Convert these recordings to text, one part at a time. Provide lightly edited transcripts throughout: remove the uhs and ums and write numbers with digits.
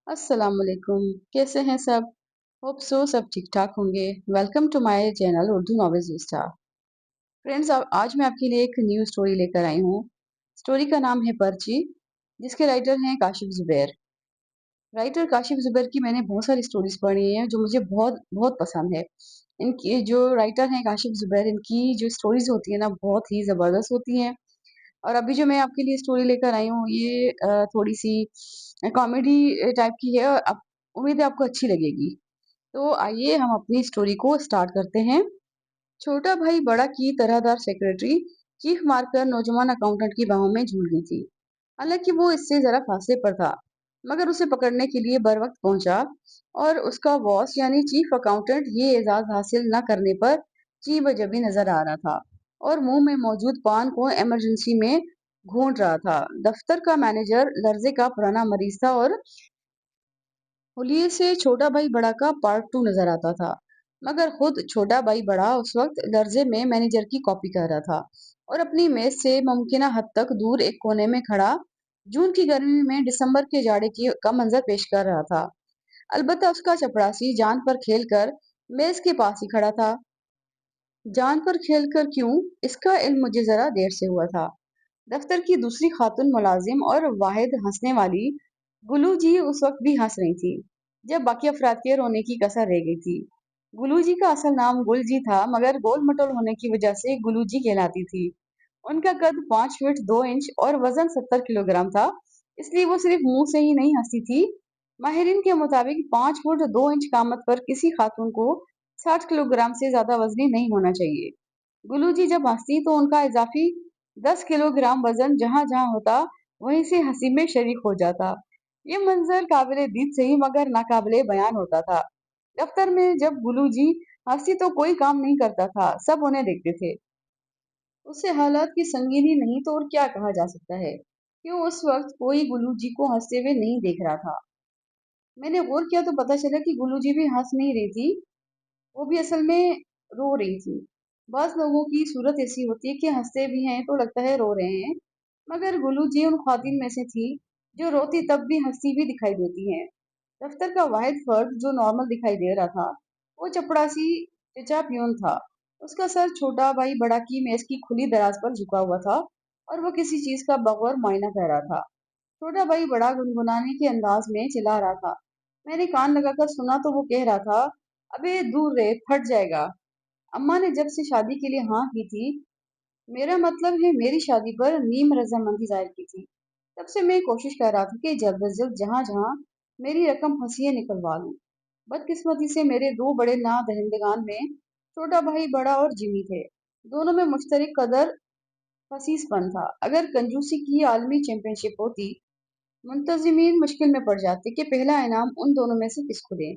अस्सलाम वालेकुम। कैसे हैं सब? होप सो सब ठीक ठाक होंगे। Welcome to my channel Urdu novels vista. Friends, आज मैं आपके लिए एक न्यू स्टोरी लेकर आई हूँ। स्टोरी का नाम है पर्ची, जिसके राइटर हैं काशिफ जुबैर। राइटर काशिफ जुबैर की मैंने बहुत सारी स्टोरीज पढ़ी हैं जो मुझे बहुत बहुत पसंद है। इनकी जो राइटर हैं काशिफ जुबैर, इनकी जो स्टोरीज होती है ना, बहुत ही ज़बरदस्त होती हैं। और अभी जो मैं आपके लिए स्टोरी लेकर आई हूँ, ये थोड़ी सी कॉमेडी टाइप की है, और उम्मीद है आपको अच्छी लगेगी। तो आइए हम अपनी स्टोरी को स्टार्ट करते हैं। छोटा भाई बड़ा की तरहदार सेक्रेटरी चीफ मारकर नौजवान अकाउंटेंट की बाहों में झूल गई थी। हालांकि वो इससे जरा फासले पर था, मगर उसे पकड़ने के लिए बर वक्त पहुंचा, और उसका बॉस यानी चीफ अकाउंटेंट ये एजाज हासिल न करने पर जी बजबी नजर आ रहा था, और मुंह में मौजूद पान को इमरजेंसी में घूंट रहा था। दफ्तर का मैनेजर लर्जे का पुराना मरीज था, और हुलिये से छोटा भाई बड़ा का पार्ट टू नजर आता था। मगर खुद छोटा भाई बड़ा उस वक्त दर्जे में मैनेजर की कॉपी कर रहा था, और अपनी मेज से मुमकिन हद तक दूर एक कोने में खड़ा जून की गर्मी में दिसंबर के जाड़े की का मंजर पेश कर रहा था। अलबत्ता उसका चपरासी जान पर खेल कर मेज के पास ही खड़ा था। जान पर खेल कर क्यों, इसका इल्म मुझे जरा देर से हुआ था। दफ्तर की दूसरी खातून मुलाजिम और वाहिद हंसने वाली गुलू जी उस वक्त भी हंस रही थी, जब बाकी अफराद के रोने की कसर रह गई थी। गुलू जी का असल नाम गुल जी था, मगर गोल मटोल होने की वजह से गुलू जी कहलाती थी। उनका कद 5 फीट 2 इंच और वजन 70 किलोग्राम था, इसलिए वो सिर्फ मुंह से ही नहीं हंसती थी। माहिरीन के मुताबिक 5 फुट 2 इंच कामत पर किसी खातून को 60 किलोग्राम से ज्यादा वजनी नहीं होना चाहिए। गुलू जी जब हंसती तो उनका इजाफी 10 किलोग्राम वजन जहां जहां होता, वहीं से हंसी में शरीक हो जाता। ये मंजर काबिले दीद सही, मगर नाकाबिले बयान होता था। दफ्तर में जब गुलू जी हंसती तो कोई काम नहीं करता था, सब उन्हें देखते थे। उससे हालात की संगीनी नहीं तो और क्या कहा जा सकता है। क्यों उस वक्त कोई गुलू जी को हंसते हुए नहीं देख रहा था। मैंने गौर किया तो पता चला कि गुलू जी भी हंस नहीं रही थी, वो भी असल में रो रही थी। बाज लोगों की सूरत ऐसी होती है कि हंसते भी हैं तो लगता है रो रहे हैं, मगर गुलू जी उन ख्वातीन में से थी जो रोती तब भी हंसती भी दिखाई देती हैं। दफ्तर का वाहिद फर्द जो नॉर्मल दिखाई दे रहा था, वो चपड़ासी चचा प्यून था। उसका सर छोटा भाई बड़ा की मेज की खुली दराज पर झुका हुआ था, और वो किसी चीज का बगौर मुआयना कर रहा था। छोटा भाई बड़ा गुनगुनाने के अंदाज में चिल्ला रहा था। मैंने कान लगाकर सुना तो वो कह रहा था, अबे दूर रे, फट जाएगा। अम्मा ने जब से शादी के लिए हाँ की थी, मेरा मतलब है मेरी शादी पर नीम रजामंदी जाहिर की थी, तब से मैं कोशिश कर रहा था कि जल्द अज जल्द जहाँ जहाँ मेरी रकम फंसी है निकलवा लूं। बदकिस्मती से मेरे दो बड़े ना दहिंदगान में छोटा भाई बड़ा और जिमी थे। दोनों में मुश्तरक कदर फसीसपन था। अगर कंजूसी की आलमी चैंपियनशिप होती, मुंतजिमीन मुश्किल में पड़ जाते कि पहला इनाम उन दोनों में से किसको दें।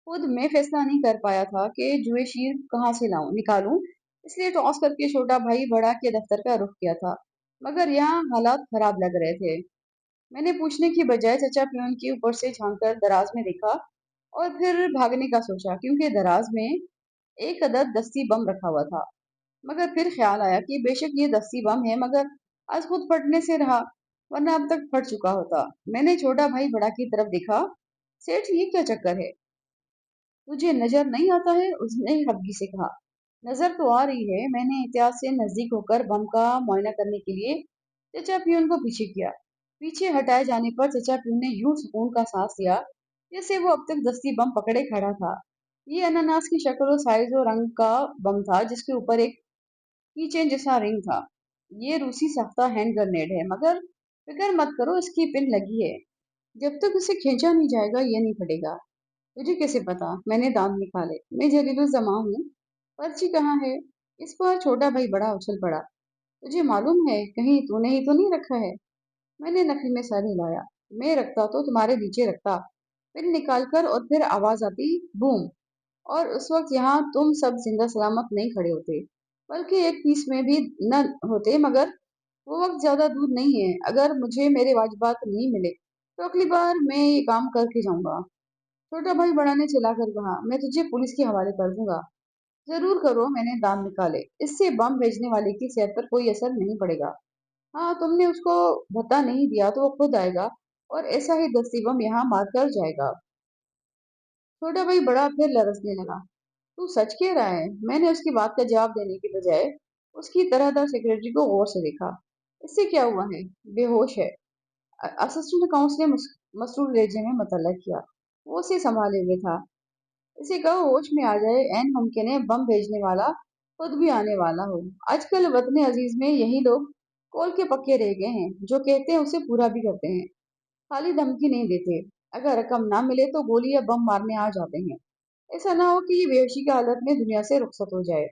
खुद मैं फैसला नहीं कर पाया था कि जुए शीर कहाँ से लाऊं निकालूं, इसलिए टॉस करके छोटा भाई बड़ा के दफ्तर का रुख किया था। मगर यहाँ हालात खराब लग रहे थे। मैंने पूछने की बजाय चचा पियून के ऊपर से झांककर दराज में देखा, और फिर भागने का सोचा, क्योंकि दराज में एक अदद दस्ती बम रखा हुआ था। मगर फिर ख्याल आया कि बेशक ये दस्ती बम है, मगर आज खुद फटने से रहा, वरना अब तक फट चुका होता। मैंने छोटा भाई बड़ा की तरफ देखा। सेठ, ये क्या चक्कर है? तुझे नजर नहीं आता है? उसने हल्की से कहा। नजर तो आ रही है। मैंने एहतियात से नजदीक होकर बम का मुआयना करने के लिए चचा पियून को पीछे किया। पीछे हटाए जाने पर चचा पियून ने यूं सुकून का सांस लिया, जैसे वो अब तक दस्ती बम पकड़े खड़ा था। ये अनानास की शक्ल और साइज और रंग का बम था, जिसके ऊपर एक कीचेन जैसा रिंग था। ये रूसी सख्ता हैंड ग्रेनेड है, मगर फिक्र मत करो, इसकी पिन लगी है। जब तक उसे खींचा नहीं जाएगा ये नहीं फटेगा। तुझे कैसे पता? मैंने दांत निकाले। मैं जलीलुल जमा हूँ। पर्ची कहाँ है? इस पर छोटा भाई बड़ा उछल पड़ा। तुझे मालूम है, कहीं तूने ही तो नहीं रखा है? मैंने नफी में सर हिलाया। मैं रखता तो तुम्हारे नीचे रखता, फिर निकाल कर, और फिर आवाज आती, बूम। और उस वक्त यहाँ तुम सब जिंदा सलामत नहीं खड़े होते, बल्कि एक पीस में भी न होते। मगर वो वक्त ज्यादा दूर नहीं है। अगर मुझे मेरे वाजिबात नहीं मिले तो अगली बार मैं ये काम करके जाऊंगा। छोटा भाई बड़ा ने चिल्लाकर कहा, मैं तुझे पुलिस के हवाले कर दूंगा। जरूर करो। मैंने दांत निकाले। इससे बम भेजने वाले की सेहत पर कोई असर नहीं पड़ेगा। हाँ, तुमने उसको भत्ता नहीं दिया तो वो खुद आएगा, और ऐसा ही दस्ती बम यहाँ मार कर जाएगा। छोटा भाई बड़ा फिर लरसने लगा। तू सच कह रहा है? मैंने उसकी बात का जवाब देने के बजाय उसकी तरहदार सेक्रेटरी को गौर से देखा। इससे क्या हुआ है? बेहोश है। असिस्टेंट अकाउंट्स ने मसरूर लहजे में मतलब किया। वो उसे संभाले हुए था। इसे कहो होश में आ जाए, ऐन मुमकिन है बम भेजने वाला खुद भी आने वाला हो। आजकल वतन अजीज में यही लोग कोल के पक्के रह गए हैं, जो कहते हैं उसे पूरा भी करते हैं, खाली धमकी नहीं देते। अगर रकम ना मिले तो गोली या बम मारने आ जाते हैं। ऐसा ना हो कि ये बेहोशी की हालत में दुनिया से रुखसत हो जाए।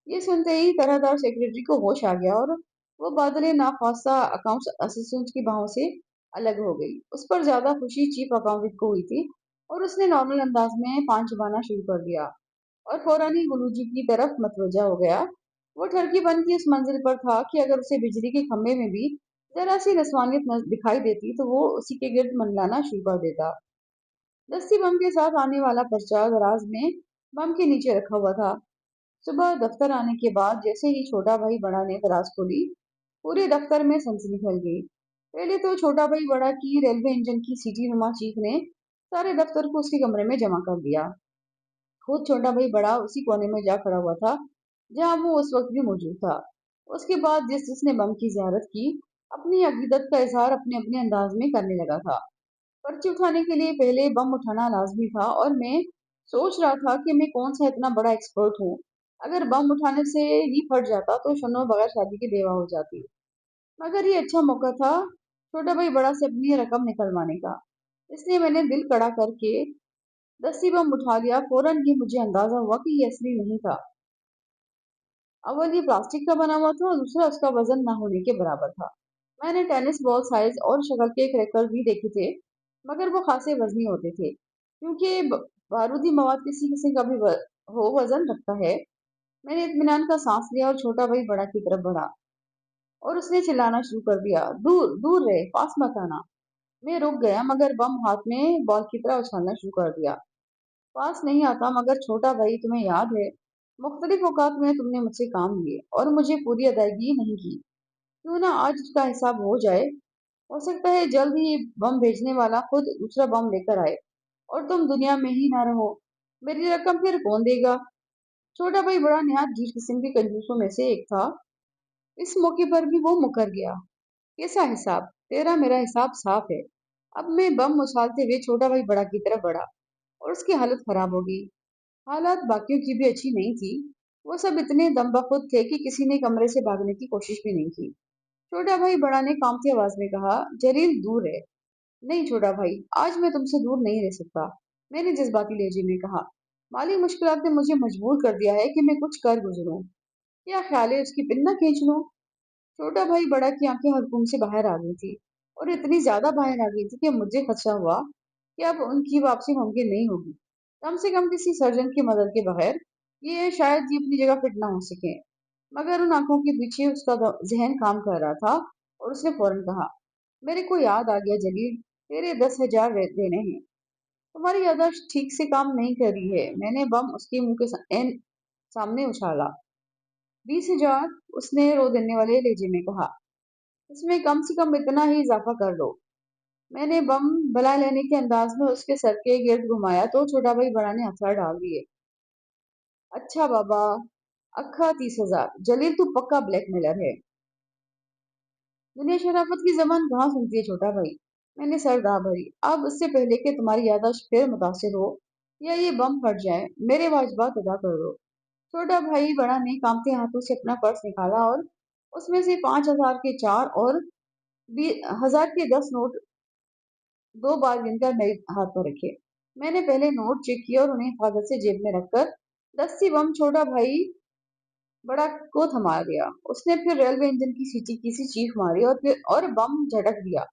ये सुनते ही तरहदार सेक्रेटरी को होश आ गया और वो बादले नाख्वास्ता अकाउंट्स असिस्टेंट की बाहों से अलग हो गई। उस पर ज्यादा खुशी चीफ अकाउंटेंट को हुई थी और उसने नॉर्मल अंदाज में पान चबाना शुरू कर दिया और फौरन ही गुलूजी की तरफ मतवजा हो गया। वो ठरकी बन की इस मंजिल पर था कि अगर उसे बिजली के खंभे में भी जरा सी नस्वानियत दिखाई देती तो वो उसी के गिर्द मंडलाना शुरू कर देता। दस्ती बम के साथ आने वाला पर्चा दराज में बम के नीचे रखा हुआ था। सुबह दफ्तर आने के बाद जैसे ही छोटा भाई बड़ा ने दराज खोली, पूरे दफ्तर में सनसनी फैल गई। पहले तो छोटा भाई बड़ा की रेलवे इंजन की सीटी नुमा चीख ने सारे दफ्तर को उसके कमरे में जमा कर दिया। खुद छोटा भाई बड़ा उसी कोने में जा खड़ा हुआ था जहां वो उस वक्त भी मौजूद था। उसके बाद जिस जिसने बम की जियारत की, अपनी अकीदत का इजहार अपने अपने अंदाज में करने लगा था। पर्ची उठाने के लिए पहले बम उठाना लाजमी था और मैं सोच रहा था कि मैं कौन सा इतना बड़ा एक्सपर्ट हूँ। अगर बम उठाने से ही फट जाता तो शनो बगैर शादी की बेवा हो जाती। मगर ये अच्छा मौका था छोटा भाई बड़ा से अपनी रकम निकलवाने का। इसलिए मैंने दिल कड़ा करके दस्ती बम उठा लिया। फौरन ही मुझे अंदाजा हुआ कि ये असली नहीं था। अव्वल ये प्लास्टिक का बना हुआ था और दूसरा उसका वजन ना होने के बराबर था। मैंने टेनिस बॉल साइज और शक्ल के क्रैकर भी देखे थे, मगर वो खासे वजनी होते थे क्योंकि बारूदी मवाद किसी किसी का भी हो वजन रखता है। मैंने इत्मीनान का सांस लिया और छोटा भाई बड़ा की तरफ बढ़ा और उसने चिल्लाना शुरू कर दिया, दूर दूर रहे, पास मत आना। मैं रुक गया मगर बम हाथ में बॉल की तरह उछालना शुरू कर दिया। पास नहीं आता। मगर छोटा भाई, तुम्हें याद है मुख्तलिफ औकात में तुमने मुझसे काम लिए और मुझे पूरी अदायगी नहीं की। क्यों ना आज उसका हिसाब हो जाए। हो सकता है जल्द ही बम भेजने वाला खुद दूसरा बम लेकर आए और तुम दुनिया में ही ना रहो। मेरी रकम फिर कौन देगा? छोटा भाई बड़ा निहायत ढीठ किस्म के कंजूसों में से एक था। इस मौके पर भी वो मुकर गया। कैसा हिसाब? तेरा मेरा हिसाब साफ है। अब मैं बम उछालते हुए छोटा भाई बड़ा की तरफ बढ़ा और उसकी हालत खराब हो गई। हालात बाकियों की भी अच्छी नहीं थी। वो सब इतने दमबखुद थे कि किसी ने कमरे से भागने की कोशिश भी नहीं की। छोटा भाई बड़ा ने कांपती आवाज में कहा, जलील दूर है। नहीं छोटा भाई, आज मैं तुमसे दूर नहीं रह सकता, मैंने जज्बाती लहजे में कहा। माली मुश्किलात ने मुझे मजबूर कर दिया है कि मैं कुछ कर गुजरूं। क्या ख्याल है उसकी पिन न खींच लूं? छोटा भाई बड़ा की आंखें हल्कुम से बाहर आ गई थी और इतनी ज्यादा बाहर आ गई थी कि मुझे खदशा हुआ कि अब उनकी वापसी मुमकिन नहीं होगी, कम से कम किसी सर्जन की मदद के बगैर। ये शायद ये अपनी जगह फिट ना हो सके। मगर उन आंखों के पीछे उसका जहन काम कर रहा था और उसने फौरन कहा, मेरे को याद आ गया जलील, तेरे 10,000 देने हैं। तुम्हारी याददाश्त ठीक से काम नहीं कर रही है। मैंने बम उसके मुंह के सामने उछाला। 20,000? उसने रो देने वाले लहजे में कहा। इसमें कम से कम इतना ही इजाफा कर लो। मैंने बम बला लेने के अंदाज में उसके सर के गिर्द घुमाया तो छोटा भाई बड़ा ने हथियार डाल दिए। अच्छा बाबा, अक्खा 30,000। जलील तू पक्का ब्लैकमेलर है। दुनिया शराफत की जबान कहाँ सुनती है छोटा भाई। मैंने सर दाह भरी। अब उससे पहले कि तुम्हारी याददाश्त फिर मुतासिर हो या ये बम फट जाए, मेरे वाजिबात अदा कर दो। छोटा भाई बड़ा ने कांपते हाथों से अपना पर्स निकाला और उसमें से 5,000 के चार और 1,000 के 10 नोट दो बार गिनकर मेरे हाथ पर रखे। मैंने पहले नोट चेक किए और उन्हें हिफाजत से जेब में रखकर दस्ती बम छोटा भाई बड़ा को थमा दिया। उसने फिर रेलवे इंजन की सीटी की सी चीख मारी और बम झटक दिया।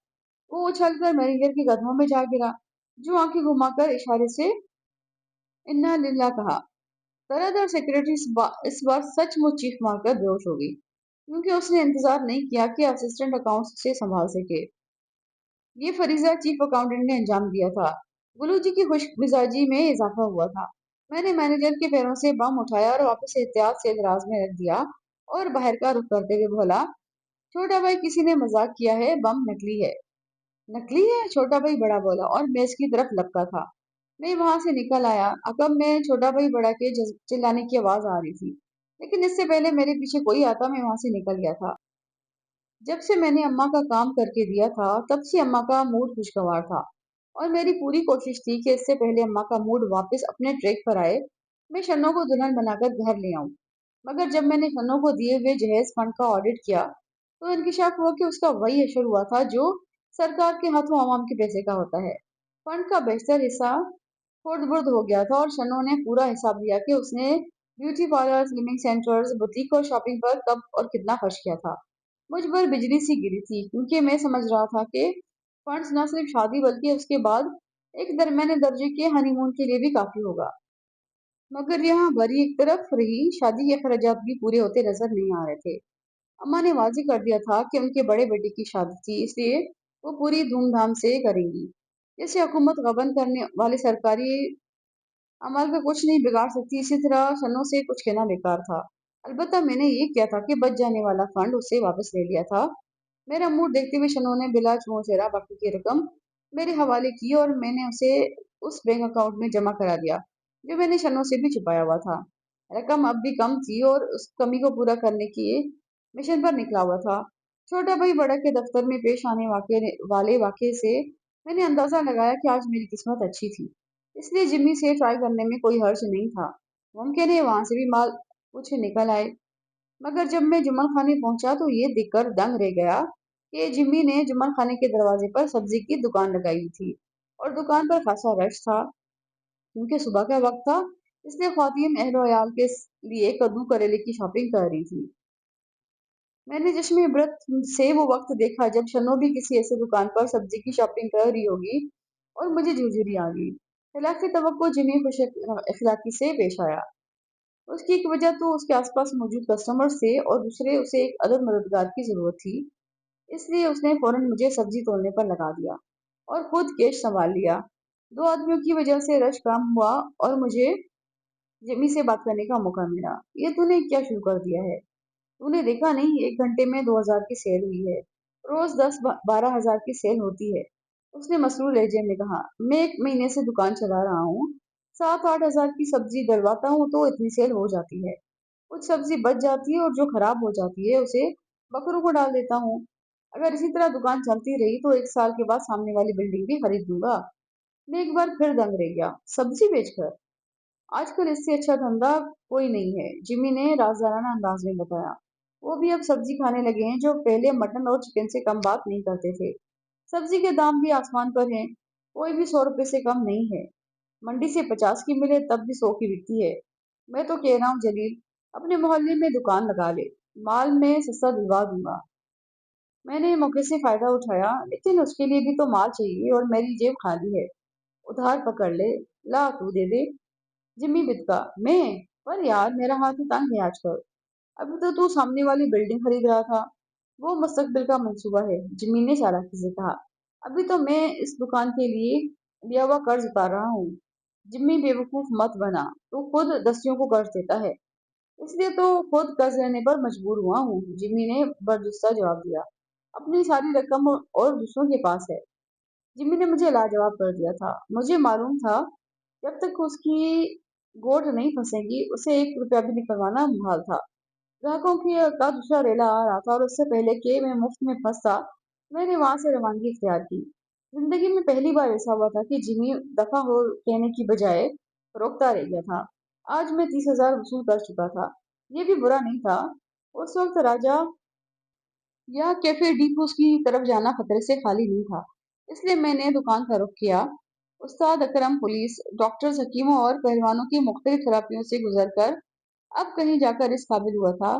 वो उछलकर मैनेजर के कदमों में जा गिरा, जो आंखें घुमाकर इशारे से इन्ना लिल्ला कहा। तरहदर सेक्रेटरी इस बार सचमुच चीख मारकर बेहोश हो गई, क्योंकि उसने इंतजार नहीं किया कि असिस्टेंट अकाउंट से संभाल सके। ये फरीजा चीफ अकाउंटेंट ने अंजाम दिया था। गुलू जी की खुश मिजाजी में इजाफा हुआ था। मैंने मैनेजर के पैरों से बम उठाया और वापस एहतियात से दराज में रख दिया और बाहर का रुख करते हुए बोला, छोटा भाई किसी ने मजाक किया है, बम नकली है। नकली है, छोटा भाई बड़ा बोला और मेज की तरफ लपका था। मैं वहां से निकल आया। अब मैं छोटा भाई बड़ा के चिल्लाने की आवाज आ रही थी, लेकिन इससे पहले मेरे पीछे कोई आता मैं वहां से निकल गया था। जब से मैंने अम्मा का काम करके दिया था, तब से अम्मा का मूड खुशगवार था और मेरी पूरी कोशिश थी कि इससे पहले अम्मा का मूड वापस अपने ट्रैक पर आए, मैं शन्नो को दुल्हन बनाकर घर ले आऊं। मगर जब मैंने शन्नो को दिए हुए जहेज फंड का ऑडिट किया, तो इंकशाफ हुआ कि उसका वही असर हुआ था जो सरकार के हाथों आवाम के पैसे का होता है। फंड का बेहतर हिस्सा खुर्द-बुर्द हो गया था और शन्नो ने पूरा हिसाब लिया कि उसने beauty parlour, slimming centres, boutique और शॉपिंग पर कब और कितना खर्च किया था। मुझ पर बिजली सी गिरी थी क्योंकि मैं समझ रहा था कि फंड्स न सिर्फ शादी बल्कि उसके बाद एक दरमियाने दर्जे के हनीमून के लिए भी काफी होगा। मगर यहाँ भरी एक तरफ रही, शादी के अखराजात भी पूरे होते नजर नहीं आ रहे थे। अम्मा ने वाजी कर दिया था कि उनके बड़े बेटे की शादी थी, इसलिए वो पूरी धूमधाम से करेंगी। जैसे हुकूमत गबन करने वाले सरकारी अमल का कुछ नहीं बिगाड़ सकती, इसी तरह शन्नो से कुछ कहना बेकार था। अलबत्ता मैंने ये किया था कि बच जाने वाला फंड उससे वापस ले लिया था। मेरा मूड देखते हुए शन्नो ने बिला चौचेरा बाकी की रकम मेरे हवाले की और मैंने उसे उस बैंक अकाउंट में जमा करा दिया जो मैंने शन्नो से भी छुपाया हुआ था। रकम अब भी कम थी और उस कमी को पूरा करने की मिशन पर निकला हुआ था। छोटा भाई बड़ा के दफ्तर में पेश आने वाले वाक़ये से मैंने अंदाजा लगाया कि आज मेरी किस्मत अच्छी थी, इसलिए जिम्मी से ट्राई करने में कोई हर्ज नहीं था। मुमकिन है वहां से भी माल कुछ निकल आए। मगर जब मैं जुम्मन खाने पहुंचा तो ये देखकर दंग रह गया कि जिम्मी ने जुम्मन खाने के दरवाजे पर सब्जी की दुकान लगाई हुई थी और दुकान पर खासा रश था क्योंकि सुबह का वक्त था, इसलिए ख्वातीन अहलो अयाल के लिए कद्दू करेले की शॉपिंग कर रही थी। मैंने चश्मे इबरत से वो वक्त देखा जब शन्नो भी किसी ऐसे दुकान पर सब्जी की शॉपिंग कर रही होगी और मुझे झुरझुरी आ गई। खिलाफ तवक्को जिमी खुश अखलाकी से पेश आया। उसकी एक वजह तो उसके आसपास मौजूद कस्टमर्स थे और दूसरे उसे एक अदद मददगार की जरूरत थी, इसलिए उसने फौरन मुझे सब्जी तोलने पर लगा दिया और खुद कैश संभाल लिया। दो आदमियों की वजह से रश कम हुआ और मुझे जिमी से बात करने का मौका मिला। ये तूने क्या शुरू कर दिया है? तूने देखा नहीं, 1 घंटे में 2,000 की सेल हुई है। रोज 10-12 हजार की सेल होती है। उसने मसरूर लहजे में कहा। मैं 1 महीने से दुकान चला रहा हूँ, 7-8 हजार की सब्जी डलवाता हूँ तो इतनी सेल हो जाती है। कुछ सब्जी बच जाती है और जो खराब हो जाती है उसे बकरों को डाल देता हूँ। अगर इसी तरह दुकान चलती रही तो 1 साल के बाद सामने वाली बिल्डिंग भी खरीद लूंगा। मैं एक बार फिर दंग रह गया, सब्जी बेचकर? आजकल इससे अच्छा धंधा कोई नहीं है, जिमी ने राजदाराना अंदाज में बताया। वो भी अब सब्जी खाने लगे हैं जो पहले मटन और चिकन से कम बात नहीं करते थे। सब्जी के दाम भी आसमान पर हैं, कोई भी 100 रुपए से कम नहीं है। मंडी से 50 की मिले तब भी 100 की बिकती है। मैं तो कह रहा हूँ जलील, अपने मोहल्ले में दुकान लगा ले, माल में सस्ता दिलवा दूंगा। मैंने मौके से फायदा उठाया, लेकिन उसके लिए भी तो माल चाहिए और मेरी जेब खाली है। उधार पकड़ ले, ला तू दे दे। जिम्मी बिदका, मैं? पर यार मेरा हाथ ही तंग है आजकल। अभी तो तू सामने वाली बिल्डिंग खरीद रहा था। वो मुस्तकबिल का मंसूबा है, जिम्मी ने चालाकी से कहा। अभी तो मैं इस दुकान के लिए लिया हुआ कर्ज उतार रहा हूँ। जिम्मी बेवकूफ मत बना, तू खुद दस्युओं को कर्ज देता है, इसलिए तो खुद कर्ज लेने पर मजबूर हुआ हूँ, जिम्मी ने बरजुस्ता जवाब दिया। अपनी सारी रकम और दूसरों के पास है। जिम्मी ने मुझे लाजवाब कर दिया था। मुझे मालूम था जब तक उसकी गोट नहीं फंसेगी उसे 1 रुपया भी निकलवाना मुहाल था। ग्राहकों की का दूसरा रेला आ रहा था और उससे पहले कि मैं मुफ्त में फंसता, मैंने वहां से रवानगी इख्तियार की। जिंदगी में पहली बार ऐसा हुआ था कि जिमी दफा हो कहने की बजाय रोकता रह गया था। आज मैं 30,000 वसूल कर चुका था। ये भी बुरा नहीं था। उस वक्त राजा या कैफे डीपूस की तरफ जाना खतरे से खाली नहीं था, इसलिए मैंने दुकान का रुख किया। उस्ताद अकरम पुलिस, डॉक्टर्स, हकीमों और पहलवानों की मुख्तलिफ थेरापियों से गुजरकर अब कहीं जाकर इस काबिल हुआ था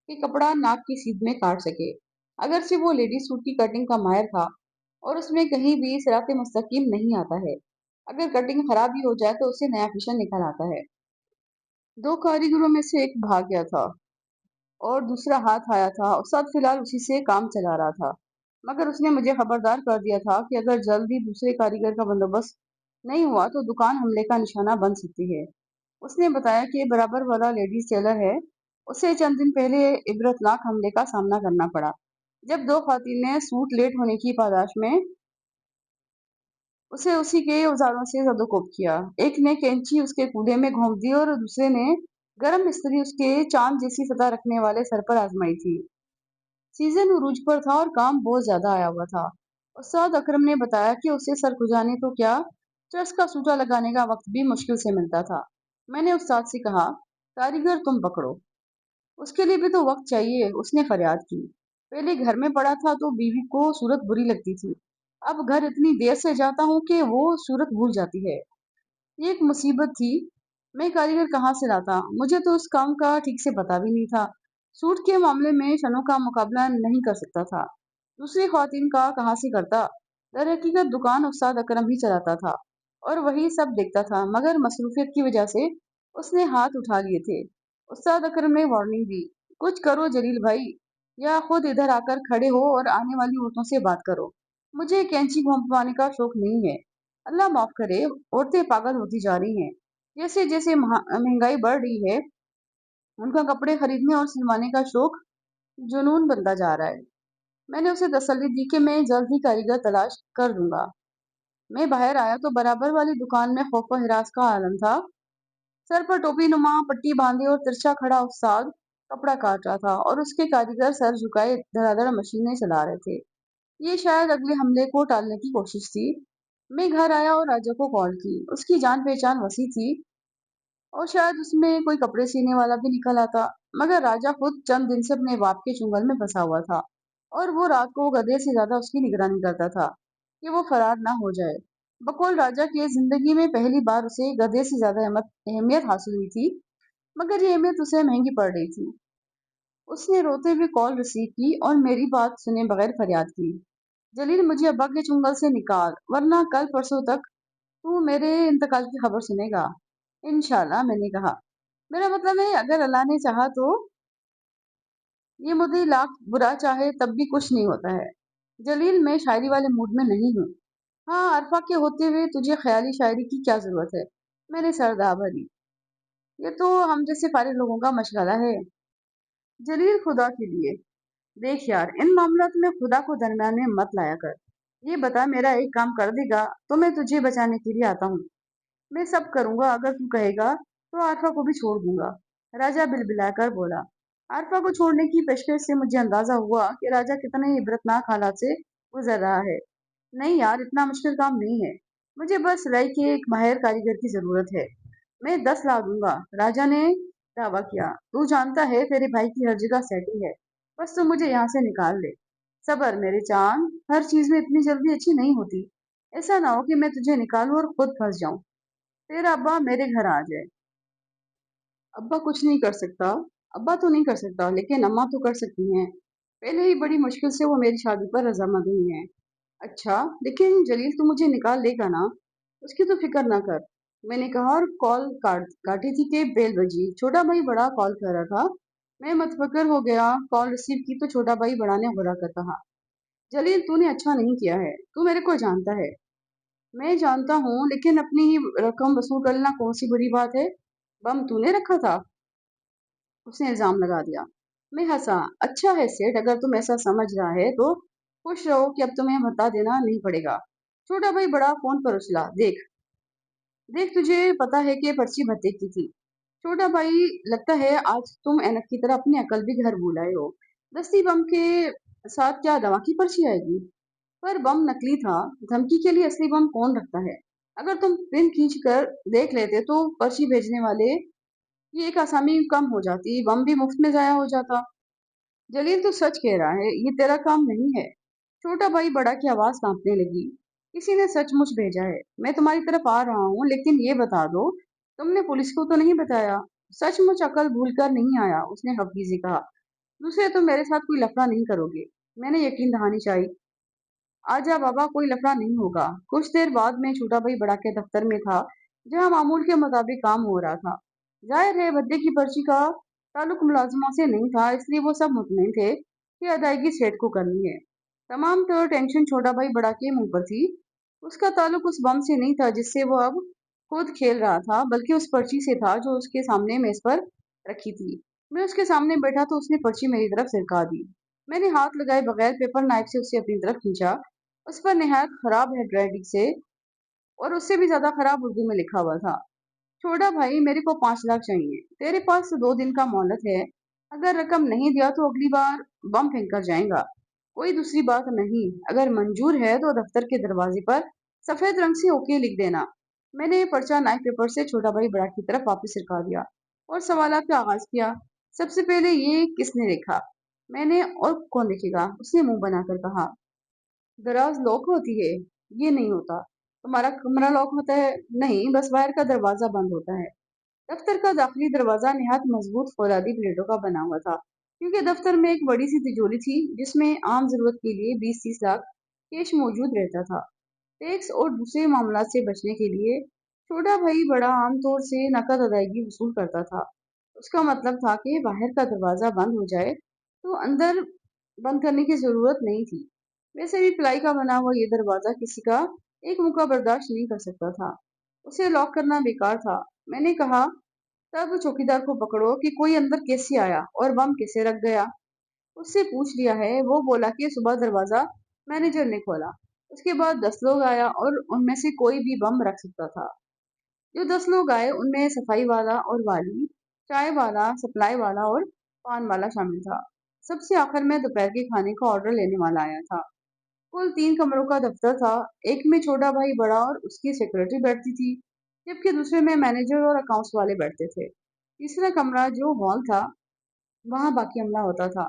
कि कपड़ा नाक की सीध में काट सके। अगर से वो लेडी सूट की कटिंग का माहिर था और उसमें कहीं भी सिराते मुस्तकीम नहीं आता है। अगर कटिंग खराब भी हो जाए तो उससे नया फिशन निकल आता है। दो कारीगरों में से एक भाग गया था और दूसरा हाथ आया था। उस्ताद फिलहाल उसी से काम चला रहा था, मगर उसने मुझे खबरदार कर दिया था कि अगर जल्दी दूसरे कारीगर का बंदोबस्त नहीं हुआ तो दुकान हमले का निशाना बन सकती है। उसने बताया कि बराबर वाला लेडीज टेलर है, उसे चंद दिन पहले इबरतनाक हमले का सामना करना पड़ा जब दो खातून ने सूट लेट होने की पादाश में उसे उसी के औजारों से ज़दोकोप किया। एक ने कैंची उसके कूल्हे में घोंप दी और दूसरे ने गरम इस्त्री उसके चाँद जैसी सतह रखने वाले सर पर आज़माई थी। सीज़न उरूज पर था और काम बहुत ज़्यादा आया हुआ था। उस्ताद अकरम ने बताया कि उसे सर खुजाने तो क्या, चर्च का सूजा लगाने का वक़्त भी मुश्किल से मिलता था। मैंने उस्ताद से कहा, "कारीगर तुम पकड़ो।" "उसके लिए भी तो वक़्त चाहिए," उसने फरियाद की। "पहले घर में पड़ा था तो बीवी को सूरत बुरी लगती थी। अब घर इतनी देर से जाता हूँ कि वो सूरत भूल जाती है। ये एक मुसीबत थी। मैं कारीगर कहाँ से लाता? मुझे तो उस काम का ठीक से पता भी नहीं था। सूट के मामले में शनों का मुकाबला नहीं कर सकता था। दूसरी ख़वातीन का कहाँ से करता? दरहकीकत दुकान उस्ताद अकरम ही चलाता था और वही सब देखता था, मगर मसरूफियत की वजह से उसने हाथ उठा लिए थे। उस्ताद अकरम ने वार्निंग दी, "कुछ करो जलील भाई, या खुद इधर आकर खड़े हो और आने वाली औरतों से बात करो। मुझे कैंची घुमाने का शौक नहीं है। अल्लाह माफ करे, औरतें पागल होती जा रही हैं। जैसे जैसे महंगाई बढ़ रही है, उनका कपड़े खरीदने और सिलवाने का शौक जुनून बनता जा रहा है।" मैंने उसे तसल्ली दी कि मैं जल्द ही कारीगर तलाश कर दूंगा। मैं बाहर आया तो बराबर वाली दुकान में खौफ व हिरास का आलम था। सर पर टोपी नुमा पट्टी बांधे और तिरछा खड़ा उस्ताद कपड़ा काट रहा था और उसके कारीगर सर झुकाए धड़ाधड़ मशीनें चला रहे थे। ये शायद अगले हमले को टालने की कोशिश थी। मैं घर आया और राजा को कॉल की। उसकी जान पहचान वसी थी और शायद उसमें कोई कपड़े सीने वाला भी निकल आता, मगर राजा खुद चंद दिन से अपने बाप के चुंगल में फंसा हुआ था और वो रात को गधे से ज्यादा उसकी निगरानी करता था कि वो फरार ना हो जाए। बकौल राजा के जिंदगी में पहली बार उसे गधे से ज्यादा अहमियत हासिल हुई थी, मगर ये अहमियत उसे महंगी पड़ रही थी। उसने रोते हुए कॉल रिसीव की और मेरी बात सुने बगैर फरियाद की, "जलील, मुझे अब्बा के चुंगल से निकाल, वरना कल परसों तक तू मेरे इंतकाल की खबर सुनेगा।" इंशाल्लाह, मैंने कहा। मेरा मतलब है, अगर अल्लाह ने चाहा तो। ये मुझे लाख बुरा चाहे तब भी कुछ नहीं होता है। जलील, मैं शायरी वाले मूड में नहीं हूँ। हाँ, अरफा के होते हुए तुझे ख्याली शायरी की क्या जरूरत है? मैंने सर दबा भरी। ये तो हम जैसे फारिग लोगों का मशगला है। जलील, खुदा के लिए देख यार, इन मामलों में खुदा को दरमियान में मत लाया कर। ये बता, मेरा एक काम कर देगा तो मैं तुझे बचाने के लिए आता हूँ। मैं सब करूंगा, अगर तू कहेगा तो आरफा को भी छोड़ दूंगा। राजा बिलबिलाकर बोला। आरफा को छोड़ने की पेशकश से मुझे अंदाजा हुआ कि राजा कितने इबरतनाक हालात से गुजर रहा है। नहीं यार, इतना मुश्किल काम नहीं है। मुझे बस राय के एक माहिर कारीगर की जरूरत है। मैं 10 ला दूंगा, राजा ने दावा किया। तू जानता है तेरे भाई की हर जगह सेटिंग है, बस तू मुझे यहाँ से निकाल ले। सबर मेरे चांद, हर चीज में इतनी जल्दी अच्छी नहीं होती। ऐसा ना हो कि मैं तुझे निकालूं और खुद फंस जाऊं। फिर अब्बा मेरे घर आ जाए। अब्बा कुछ नहीं कर सकता। अब्बा तो नहीं कर सकता, लेकिन अम्मा तो कर सकती हैं। पहले ही बड़ी मुश्किल से वो मेरी शादी पर रजामंद हुई हैं। अच्छा, लेकिन जलील तू मुझे निकाल लेगा ना? उसकी तो फिक्र ना कर, मैंने कहा और कॉल काटी थी कि बेल बजी। छोटा भाई बड़ा कॉल कर रहा था। मैं मतफक्र हो गया। कॉल रिसीव की तो छोटा भाई बड़ा ने बुरा कर कहा, "जलील, तूने अच्छा नहीं किया है। तू मेरे को जानता है।" "मैं जानता हूँ, लेकिन अपनी ही रकम वसूल कर लेना कौन सी बुरी बात है? बम तूने रखा था?" उसने इल्जाम लगा दिया। मैं हंसा। "अच्छा है सेठ, अगर तुम ऐसा समझ रहा है तो खुश रहो कि अब तुम्हें बता देना नहीं पड़ेगा।" छोटा भाई बड़ा फोन पर उछला, "देख देख, तुझे पता है कि पर्ची भत्ते की थी।" छोटा भाई, लगता है आज तुम ऐनक की तरह अपनी अकल भी घर भूल आए हो। दस्ती बम के साथ क्या दवा की पर्ची आएगी? पर बम नकली था। धमकी के लिए असली बम कौन रखता है? अगर तुम प्रिंट खींच कर देख लेते तो पर्ची भेजने वाले की एक आसामी कम हो जाती, बम भी मुफ्त में जाया हो जाता। जलील, तो सच कह रहा है, ये तेरा काम नहीं है। छोटा भाई बड़ा की आवाज कांपने लगी। किसी ने सचमुच भेजा है। मैं तुम्हारी तरफ आ रहा हूँ, लेकिन ये बता दो, तुमने पुलिस को तो नहीं बताया? सचमुच अकल भूल कर नहीं आया, उसने हफीज से कहा। दूसरे, तुम मेरे साथ कोई लफड़ा नहीं करोगे? मैंने यकीन दहानी चाहिए। आजा बाबा, कोई लफड़ा नहीं होगा। कुछ देर बाद मैं छोटा भाई बड़ा के दफ्तर में था, जहाँ मामूल के मुताबिक काम हो रहा था। जाहिर है भद्दे की पर्ची का ताल्लुक मुलाजमों से नहीं था, इसलिए वो सब मुतमिन थे कि अदायगी सेठ को करनी है। तमाम तो टेंशन छोटा भाई बड़ा के मुंह पर थी। उसका ताल्लुक उस बम से नहीं था जिससे वो अब खुद खेल रहा था, बल्कि उस पर्ची से था जो उसके सामने मेज पर रखी थी। मैं उसके सामने बैठा तो उसने पर्ची मेरी तरफ सरका दी। मैंने हाथ लगाए बगैर पेपर नाइफ से उसे अपनी तरफ खींचा। उस पर निहायत खराब हैंडराइटिंग से और उससे भी ज्यादा खराब उर्दू में लिखा हुआ था। छोटा भाई, मेरे को 5 लाख चाहिए। तेरे पास 2 दिन का मोहलत है। अगर रकम नहीं दिया तो अगली बार बम फेंक कर जाएगा। कोई दूसरी बात नहीं। अगर मंजूर है तो दफ्तर के दरवाजे पर सफेद रंग से ओके लिख देना। मैंने पर्चा नाइफ पेपर से छोटा भाई बड़ा की तरफ वापस सरका दिया और सवालात का आगाज किया। सबसे पहले, ये किसने लिखा? मैंने। और कौन लिखेगा? उसने मुंह बनाकर कहा। दराज लॉक होती है? ये नहीं होता। तुम्हारा कमरा लॉक होता है? नहीं, बस बाहर का दरवाजा बंद होता है। दफ्तर का दाखिली दरवाजा निहायत मजबूत फौलादी प्लेटों का बना हुआ था, क्योंकि दफ्तर में एक बड़ी सी तिजोरी थी जिसमें आम जरूरत के लिए 20-30 लाख कैश मौजूद रहता था। टैक्स और दूसरे मामलात से बचने के लिए छोटा भाई बड़ा आमतौर से नकद अदायगी वसूल करता था। उसका मतलब था कि बाहर का दरवाजा बंद हो जाए तो अंदर बंद करने की जरूरत नहीं थी। वैसे भी प्लाई का बना हुआ ये दरवाजा किसी का एक मुक्का बर्दाश्त नहीं कर सकता था। उसे लॉक करना बेकार था। मैंने कहा, तब चौकीदार को पकड़ो कि कोई अंदर कैसे आया और बम कैसे रख गया। उससे पूछ लिया है। वो बोला कि सुबह दरवाजा मैनेजर ने खोला। उसके बाद 10 लोग आया और उनमें से कोई भी बम रख सकता था। जो 10 लोग आए उनमें सफाई वाला और वाली, चाय वाला, सप्लाई वाला और पान वाला शामिल था। सबसे आखिर में दोपहर के खाने का ऑर्डर लेने वाला आया था। कुल 3 कमरों का दफ्तर था। एक में छोटा भाई बड़ा और उसकी सेक्रेटरी बैठती थी, जबकि दूसरे में मैनेजर और अकाउंट्स वाले बैठते थे। तीसरा कमरा जो हॉल था, वहां बाकी अमला होता था।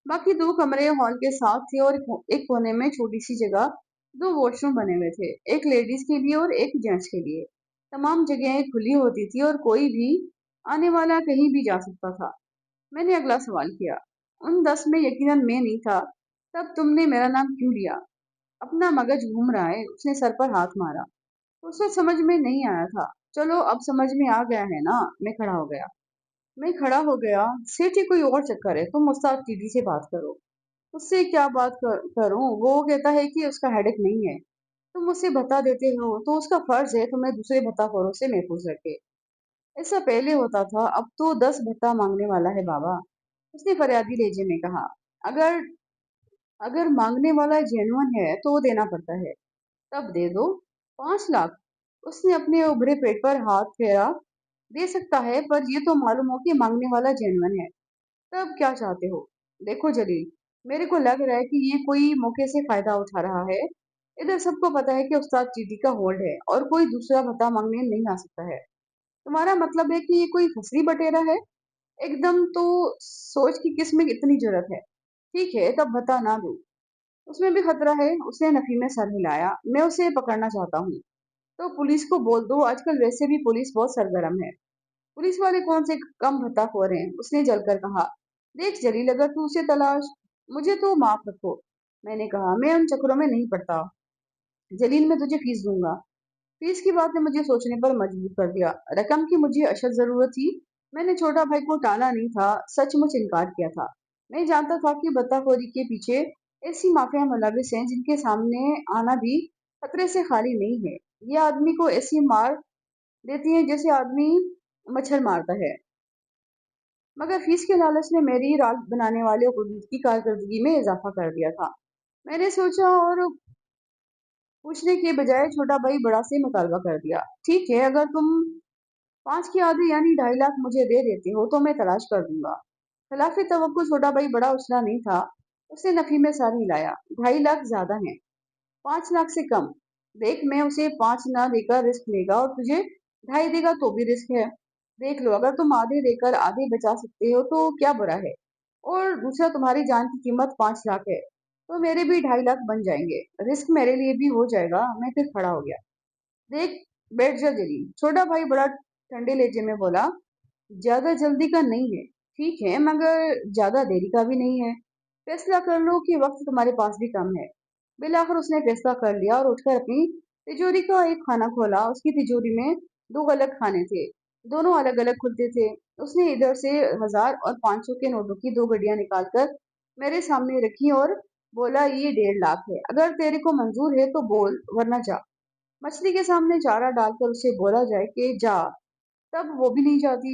बाकी 2 कमरे हॉल के साथ थे और एक कोने में छोटी सी जगह 2 वॉशरूम बने हुए थे, एक लेडीज के लिए और एक जेंट्स के लिए। तमाम जगहें खुली होती थी और कोई भी आने वाला कहीं भी जा सकता था। मैंने अगला सवाल किया। उन 10 में यकीनन मैं नहीं था। तब तुमने मेरा नाम क्यों लिया? अपना मगज घूम रहा है। उसने सर पर हाथ मारा। उसे समझ में नहीं आया था। चलो, अब समझ में आ गया है ना? मैं खड़ा हो गया। सेठी, कोई और चक्कर है। तुम उस्ताद टीडी से बात करो। उससे क्या करूं? वो कहता है कि उसका हेडेक नहीं है। तुम मुझसे बता देते हो तो उसका फर्ज है तुम्हें दूसरे भत्ताखोरों से महफूज रखे। ऐसा पहले होता था, अब तो 10 भत्ता मांगने वाला है बाबा। उसने फरियादी लहजे में कहा। अगर अगर मांगने वाला जेनुअन है तो वो देना पड़ता है। तब दे दो। 5 लाख? उसने अपने उभरे पेट पर हाथ फेरा। दे सकता है, पर ये तो मालूम हो कि मांगने वाला जेनुअन है। तब क्या चाहते हो? देखो जलील, मेरे को लग रहा है कि ये कोई मौके से फायदा उठा रहा है। इधर सबको पता है कि उस्ताद चीटी का होल्ड है और कोई दूसरा भत्ता मांगने नहीं आ सकता है। तुम्हारा मतलब है कि ये कोई फसली बटेरा है? एकदम। तो सोच कि किस में इतनी जरूरत है। ठीक है, तब भत्ता ना दो। उसमें भी खतरा है। उसने नफी में सर हिलाया। मैं उसे पकड़ना चाहता हूँ। तो पुलिस को बोल दो। आजकल वैसे भी पुलिस बहुत सरगर्म है। पुलिस वाले कौन से कम भत्ताखोर हैं? उसने जलकर कहा। देख जलील, अगर तू उसे तलाश, मुझे तो माफ रखो। मैंने कहा, मैं उन चक्करों में नहीं पड़ता। जलील, मैं तुझे फीस दूंगा। फीस की बात ने मुझे सोचने पर मजबूर कर दिया। रकम की मुझे अशद जरूरत थी। मैंने छोटा भाई को टाला नहीं था, सचमुच इनकार किया था। मैं जानता था कि बत्ताखोरी के पीछे ऐसी माफिया मुलविस हैं जिनके सामने आना भी खतरे से खाली नहीं है। ये आदमी को ऐसी मार देती हैं जैसे आदमी मच्छर मारता है। मगर फीस के लालच ने मेरी राल बनाने वाले हुदूद की कारकर्दगी में इजाफा कर दिया था। मैंने सोचा और पूछने के बजाय छोटा भाई बड़ा से मुतालबा कर दिया। ठीक है, अगर तुम 5 की आधी यानी 2.5 लाख मुझे दे देते हो तो मैं तलाश कर दूंगा। खिलाफी तवक्को छोटा भाई बड़ा उछला नहीं था। उसने नफी में सर हिलाया। 2.5 लाख ज्यादा है। 5 लाख से कम। देख, मैं उसे 5 ना देकर रिस्क लेगा और तुझे 2.5 देगा तो भी रिस्क है। देख लो, अगर तुम आधे देकर आधे बचा सकते हो तो क्या बुरा है। और दूसरा, तुम्हारी जान की कीमत 5 लाख है तो मेरे भी 2.5 लाख बन जाएंगे। रिस्क मेरे लिए भी हो जाएगा। मैं फिर खड़ा हो गया। देख, बैठ जा जलील। छोटा भाई बड़ा ठंडे लहजे में बोला। ज्यादा जल्दी का नहीं है। ठीक है, मगर ज्यादा देरी का भी नहीं है। फैसला कर लो कि वक्त तुम्हारे पास भी कम है। बिलाखिर उसने फैसला कर लिया और उठकर अपनी तिजोरी का एक खाना खोला। उसकी तिजोरी में 2 अलग खाने थे। दोनों अलग अलग खुलते थे। उसने इधर से 1000 और 500 के नोटों की 2 गड्डियां निकालकर मेरे सामने रखी और बोला, ये 1.5 लाख है। अगर तेरे को मंजूर है तो बोल, वरना जा। मछली के सामने चारा डालकर उसे बोला जाए कि जा, तब वो भी नहीं जाती।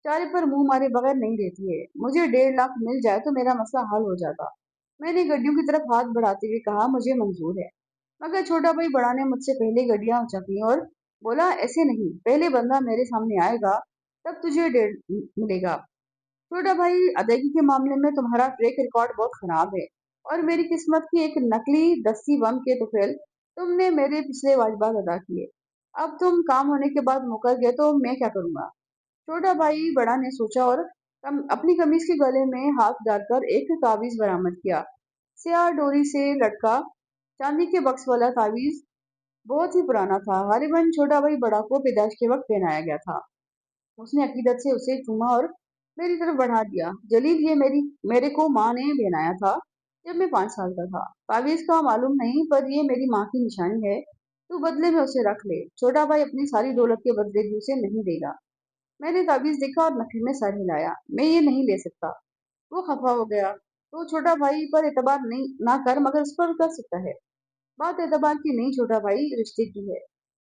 चारे पर मुंह मारे बगैर नहीं रहती है। मुझे 1.5 लाख मिल जाए तो मेरा मसला हल हो जाता। मैंने गड्डियों की तरफ हाथ बढ़ाते हुए कहा, मुझे मंजूर है। मगर छोटा भाई बड़ा ने मुझसे पहले गड्डियां उचकी और बोला, ऐसे नहीं, पहले बंदा मेरे सामने आएगा तब तुझे डेढ़ मिलेगा। छोटा भाई, अदायगी के मामले में तुम्हारा ट्रैक रिकॉर्ड बहुत खराब है और मेरी किस्मत की एक नकली दस्ती बम के तुफेल तुमने मेरे पिछले वाजबात अदा किए। अब तुम काम होने के बाद मुकर गए तो मैं क्या करूंगा? छोटा भाई बड़ा ने सोचा और अपनी कमीज के गले में हाथ डालकर एक ताबीज बरामद किया। स्याह डोरी से लटका चांदी के बक्स वाला ताबीज बहुत ही पुराना था। गालिबन छोटा भाई बड़ा को पैदाइश के वक्त पहनाया गया था। उसने अकीदत से उसे चूमा और मेरी तरफ बढ़ा दिया। जलील, ये मेरे को माँ ने पहनाया था जब मैं 5 साल का था। ताबीज का मालूम नहीं, पर ये मेरी माँ की निशानी है। तू बदले में उसे रख ले। छोटा भाई अपनी सारी दौलत के बदले भी उसे नहीं देगा। मैंने ताबीज देखा और नफी में सर हिलाया। मैं ये नहीं ले सकता। वो खफा हो गया। तो छोटा भाई पर एतबार नहीं ना कर, मगर उस पर कर सकता है। बात एतबार की नहीं छोटा भाई, रिश्ते की है।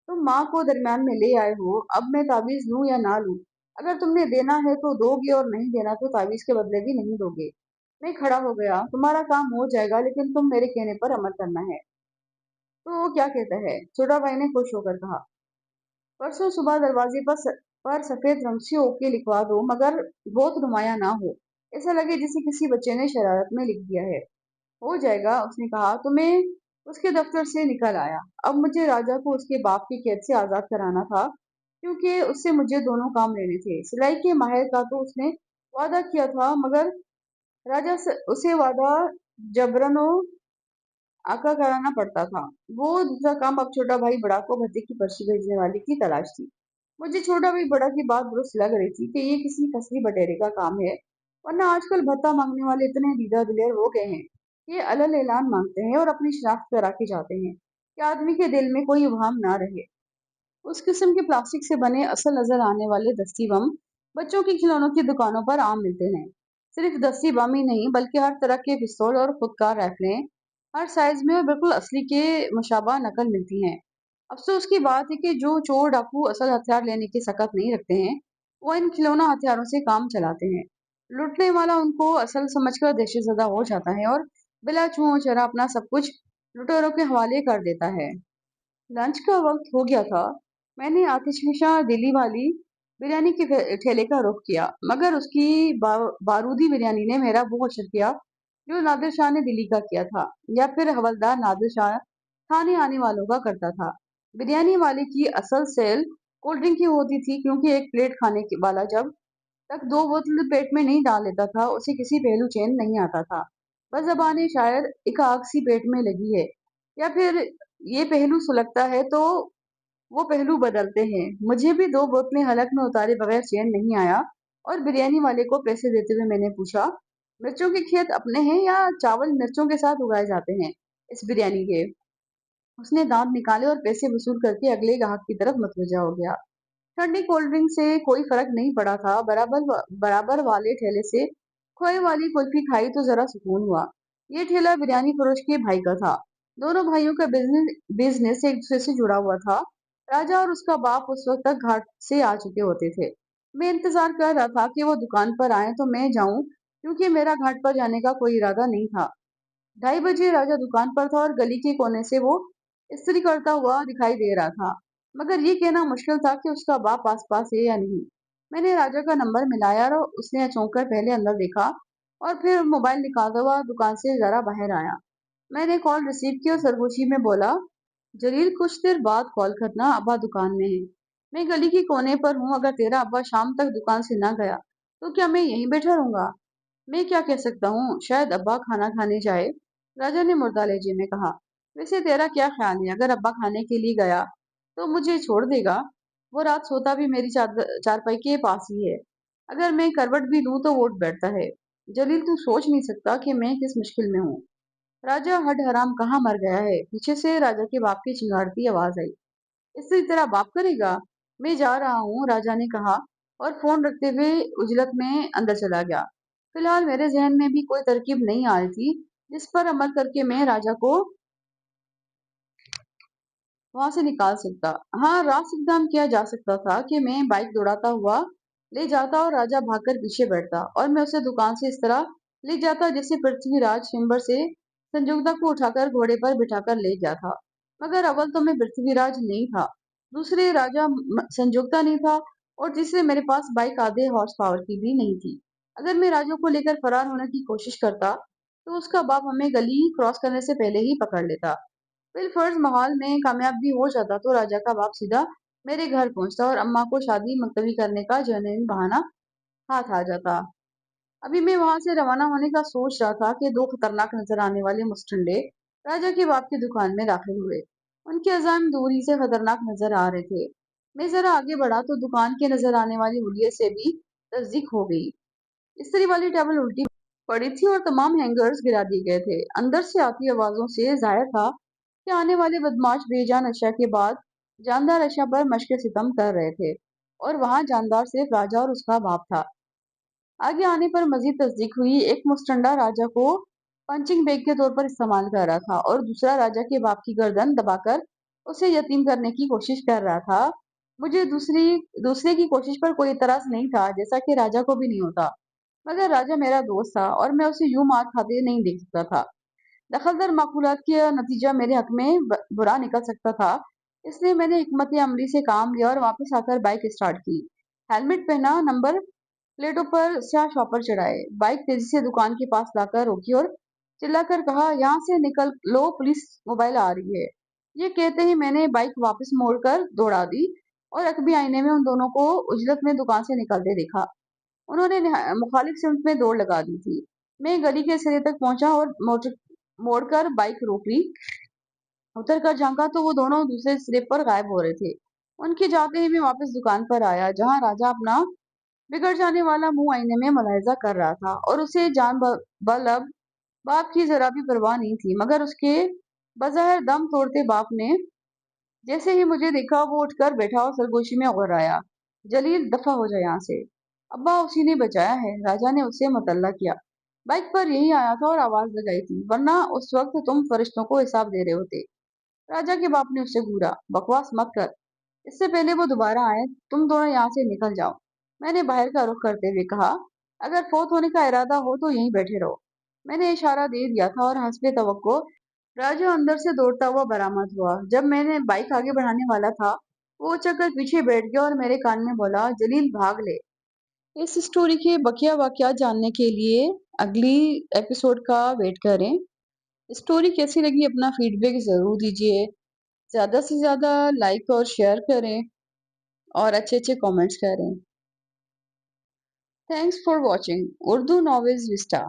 तुम माँ को दरमियान में ले आए हो। अब मैं ताबीज लूं या ना लूं? अगर तुमने देना है तो दोगे और नहीं देना तो ताबीज के बदले भी नहीं दोगे। मैं खड़ा हो गया। तुम्हारा काम हो जाएगा, लेकिन तुम मेरे कहने पर अमल करना है। तो वो क्या कहता है? छोटा भाई ने खुश होकर कहा, परसों सुबह दरवाजे पर सफेद रंग से ओके लिखवा दो, मगर बहुत नुमाया ना हो, ऐसा लगे जैसे किसी बच्चे ने शरारत में लिख दिया है। हो जाएगा, उसने कहा। तो मैं उसके दफ्तर से निकल आया। अब मुझे राजा को उसके बाप की कैद से आजाद कराना था, क्योंकि उससे मुझे दोनों काम लेने थे। सिलाई के माहिर का तो उसने वादा किया था, मगर उसे वादा जबरन आका कराना पड़ता था। वो दूसरा काम अब छोटा भाई बड़ा को भत्ते की पर्ची भेजने वाले की तलाश थी। मुझे छोटा भाई बड़ा की बात दुरुस्त लग रही थी कि ये किसी फसली बटेरे का काम है, वरना आजकल भत्ता मांगने वाले इतने दीदा दिलेर हो गए हैं। ये अलल ऐलान मांगते हैं और अपनी शनाख्त करा के जाते हैं कि आदमी के दिल में कोई वहाम ना रहे। उस किस्म के प्लास्टिक से बने असल नजर आने वाले दस्ती बम बच्चों की खिलौनों की दुकानों पर आम मिलते हैं। सिर्फ दस्ती बम ही नहीं, बल्कि हर तरह के पिस्तौल और खुदकार राइफलें हर साइज में और बिल्कुल असली के मुशाबा नकल मिलती हैं। अफसोस की बात है कि जो चोर डाकू असल हथियार लेने की सकत नहीं रखते हैं, वो इन खिलौना हथियारों से काम चलाते हैं। लूटने वाला उनको असल समझकर दहशतजदा हो जाता है और बिला छुओ चरा अपना सब कुछ लुटेरों के हवाले कर देता है। लंच का वक्त हो गया था। मैंने आतिशफशा दिली वाली बिरयानी के ठेले का रुख किया, मगर उसकी बारूदी बिरयानी ने मेरा वो असर किया जो नादिर शाह ने दिल्ली का किया था, या फिर हवलदार नादिर शाह खाने आने वालों का करता था। बिरयानी वाले की असल सेल कोल्ड ड्रिंक की होती थी, क्योंकि एक प्लेट खाने वाला जब तक 2 बोतल पेट में नहीं डाल लेता था, उसे किसी पहलू चैन नहीं आता था। बस जबाने शायद एक आग सी पेट में लगी है, या फिर ये पहलू सुलगता है तो वो पहलू बदलते हैं। मुझे भी 2 बोतलें हलक में उतारे बगैर चैन नहीं आया, और बिरयानी वाले को पैसे देते हुए मैंने पूछा, मिर्चों के खेत अपने हैं या चावल मिर्चों के साथ उगाए जाते हैं इस बिरयानी के? उसने दांत निकाले और पैसे वसूल करके अगले ग्राहक की तरफ मुतवजा हो गया। ठंडी कोल्ड ड्रिंक से कोई फर्क नहीं पड़ा था। बराबर वाले ठेले से खोए वाली कुल्फी खाई तो जरा सुकून हुआ। ये ठेला बिरयानी फरोश के भाई का था। दोनों भाइयों का बिजनेस एक दूसरे से जुड़ा हुआ था। राजा और उसका बाप उस वक्त तक घाट से आ चुके होते थे। मैं इंतजार कर रहा था कि वो दुकान पर आए तो मैं जाऊं, क्योंकि मेरा घाट पर जाने का कोई इरादा नहीं था। 2:30 बजे राजा दुकान पर था और गली के कोने से वो इस्त्री करता हुआ दिखाई दे रहा था, मगर ये कहना मुश्किल था कि उसका बाप आसपास है या नहीं। मैंने राजा का नंबर मिलाया और उसने चौंक कर पहले अंदर देखा और फिर मोबाइल निकालता हुआ दुकान से जरा बाहर आया। मैंने कॉल रिसीव की और सरगोशी में बोला, जलील, कुछ देर बाद कॉल करना, अब्बा दुकान में है। मैं गली के कोने पर हूँ। अगर तेरा अब्बा शाम तक दुकान से ना गया तो क्या मैं यहीं बैठा रहूंगा? मैं क्या कह सकता हूँ, शायद अब्बा खाना खाने जाए। राजा ने मुर्दा लहजे में कहा। वैसे तेरा क्या ख्याल है, अगर अब्बा खाने के लिए गया तो मुझे छोड़ देगा? वो रात सोता भी मेरी चारपाई के पास ही है। अगर मैं करवट भी लूं तो वो उठ बैठता है। जलील, तू सोच नहीं सकता कि मैं किस मुश्किल में हूँ। राजा, हड हराम कहाँ मर गया है? पीछे से राजा के बाप की चिंगाड़ती आवाज आई। इससे तेरा बाप करेगा? मैं जा रहा हूँ, राजा ने कहा और फोन रखते हुए उजलत में अंदर चला गया। फिलहाल मेरे जहन में भी कोई तरकीब नहीं आ रही थी जिस पर अमल करके मैं राजा को वहां से निकाल सकता। हाँ, रास्त इकदाम किया जा सकता था कि मैं बाइक दौड़ाता हुआ ले जाता और राजा भागकर पीछे बैठता, और मैं उसे दुकान से इस तरह ले जाता जैसे पृथ्वीराज शिंबर से संजुगता को उठाकर घोड़े पर बिठाकर ले गया था। मगर अव्वल तो मैं पृथ्वीराज नहीं था, दूसरे राजा संजोगता नहीं था, और तीसरे मेरे पास बाइक आधे हॉर्स पावर की भी नहीं थी। अगर मैं राजू को लेकर फरार होने की कोशिश करता तो उसका बाप हमें गली क्रॉस करने से पहले ही पकड़ लेता। फिर फर्ज माहौल में कामयाब भी हो जाता तो राजा का बाप सीधा मेरे घर पहुंचता और अम्मा को शादी मुलतवी करने का जेन्युइन बहाना हाथ आ जाता। अभी मैं वहां से रवाना होने का सोच रहा था कि दो खतरनाक नजर आने वाले मुस्टंडे राजा के बाप की दुकान में दाखिल हुए। उनके अजाम दूरी से खतरनाक नजर आ रहे थे। मैं जरा आगे बढ़ा तो दुकान के नजर आने वाली हुलिये से भी तस्दीक हो गई। इस्त्री वाली टेबल उल्टी पड़ी थी और तमाम हैंगर्स गिरा दिए गए थे। अंदर से आती आवाजों से जाहिर था कि आने वाले बदमाश बेजान अशा के बाद जानदार अशा पर मशक सितम कर रहे थे, और वहां जानदार सिर्फ राजा और उसका बाप था। आगे आने पर मजीद तस्दीक हुई, एक मुस्टंडा राजा को पंचिंग बैग के तौर पर इस्तेमाल कर रहा था और दूसरा राजा के बाप की गर्दन दबाकर उसे यतीम करने की कोशिश कर रहा था। मुझे दूसरे की कोशिश पर कोई इतराज नहीं था, जैसा कि राजा को भी नहीं होता, मगर राजा मेरा दोस्त था और मैं उसे यूं मार खाते नहीं देख सकता था। दखलदार माकूलात का नतीजा मेरे हक में बुरा निकल सकता था, इसलिए मैंने हिकमत अमली से काम लिया और वापस आकर बाइक स्टार्ट की। हेलमेट पहना, नंबर प्लेटों पर स्याह शॉपर चढ़ाए, बाइक तेजी से दुकान के पास लाकर रोकी और चिल्लाकर कहा, यहाँ से निकल लो, पुलिस मोबाइल आ रही है। ये कहते ही मैंने बाइक वापस मोड़कर दौड़ा दी और अकबी आईने में उन दोनों को उजलत में दुकान से निकलते देखा। उन्होंने मुखालिफ सिमत में दौड़ लगा दी थी। मैं गली के सिरे तक पहुंचा और मोड़कर बाइक रोक ली। उतर कर झांका तो वो दोनों दूसरे सिरे पर गायब हो रहे थे। उनके जाते ही मैं वापस दुकान पर आया, जहां राजा अपना बिगड़ जाने वाला मुंह आईने में मुलाहिजा कर रहा था, और उसे जान बल अब बाप की जरा भी परवाह नहीं थी। मगर उसके बज़ाहिर दम तोड़ते बाप ने जैसे ही मुझे देखा वो उठकर बैठा और सरगोशी में गुर्राया, जलील दफा हो जाए यहाँ से। अब्बा, उसी ने बचाया है, राजा ने उसे मुतल्ला किया। बाइक पर यही आया था और आवाज लगाई थी, वरना उस वक्त तुम फरिश्तों को हिसाब दे रहे होते। राजा के बाप ने उससे घूरा, बकवास मत कर, इससे पहले वो दोबारा आए तुम दोनों यहाँ से निकल जाओ। मैंने बाहर का रुख करते हुए कहा, अगर फौत होने का इरादा हो तो यहीं बैठे रहो। मैंने इशारा दे दिया था और हस्बे तवक्को राजा अंदर से दौड़ता हुआ बरामद हुआ। जब मैंने बाइक आगे बढ़ाने वाला था, वो चक्कर पीछे बैठ गया और मेरे कान में बोला, जलील भाग ले। इस स्टोरी के बकिया वाकयात जानने के लिए अगली एपिसोड का वेट करें। स्टोरी कैसी लगी अपना फीडबैक जरूर दीजिए, ज्यादा से ज्यादा लाइक और शेयर करें और अच्छे अच्छे कमेंट्स करें। Thanks for watching Urdu novels Vista.